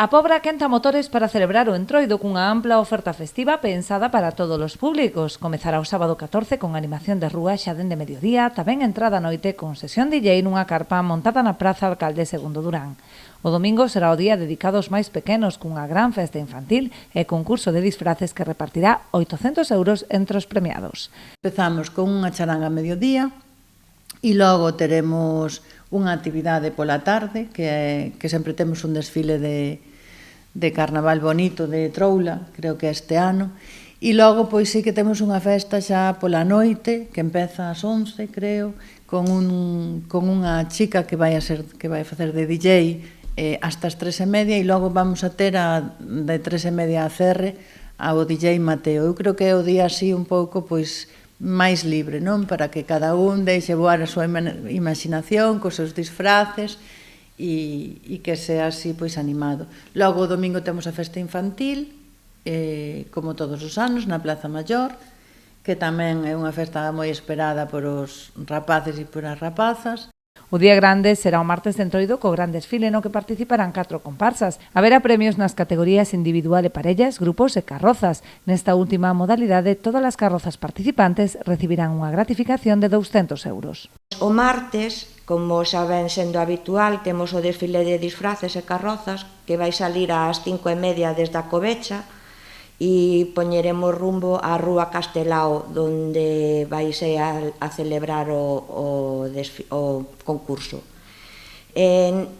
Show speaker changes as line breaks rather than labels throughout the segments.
A Pobra quenta motores para celebrar o Entroido cunha ampla oferta festiva pensada para todos os públicos. Comezará o sábado 14 con animación de rúa xa dende mediodía, tamén entrada a noite con sesión DJ nunha carpa montada na Praza Alcalde Segundo Durán. O domingo será o día dedicado aos máis pequenos cunha gran festa infantil e concurso de disfraces que repartirá 800 euros entre os premiados.
Empezamos con unha charanga a mediodía e logo teremos unha actividade pola tarde que sempre temos un desfile de carnaval bonito de Troula, creo que este ano, e logo pois sí que temos unha festa xa pola noite que empeza ás 11, creo, con unha chica que vai facer de DJ hasta as 3:30 e logo vamos a ter de 3:30 a cerre ao DJ Mateo. Eu creo que é o día así un pouco pois máis libre, non? Para que cada un deixe voar a súa imaginación cos seus disfraces e que sea así pois animado. Logo o domingo temos a festa infantil, como todos os anos, na Plaza Maior, que tamén é unha festa moi esperada por os rapaces e por as rapazas.
O día grande será o martes de Entroido co gran desfile no que participarán 4 comparsas. Haberá premios nas categorías individual e parellas, grupos e carrozas. Nesta última modalidade, todas as carrozas participantes recibirán unha gratificación de 200 euros.
O martes, como xa ven sendo habitual, temos o desfile de disfraces e carrozas que vai salir ás 5:30 desde a Covecha e poñeremos rumbo á Rúa Castelao, donde vai ser a celebrar o concurso.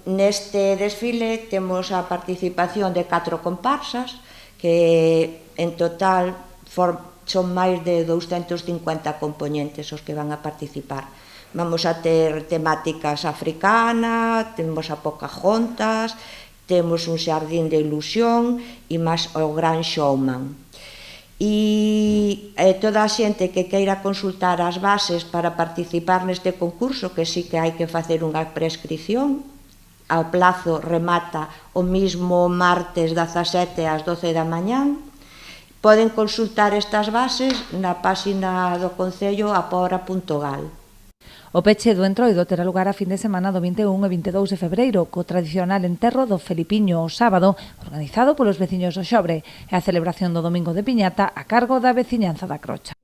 Neste desfile temos a participación de 4 comparsas, que en total son máis de 250 componentes os que van a participar. Vamos a ter temáticas africanas, temos a Pocahontas, temos un xardín de ilusión e máis o Gran Showman. E toda a xente que queira consultar as bases para participar neste concurso, que sí que hai que facer unha prescripción, ao plazo remata o mismo martes 17 ás 12 da mañán, poden consultar estas bases na páxina do Concello apora.gal.
O peche do Entroido terá lugar a fin de semana do 21 e 22 de febreiro, co tradicional enterro do Felipiño o sábado, organizado polos veciños do Xobre, e a celebración do domingo de Piñata a cargo da veciñanza da Crocha.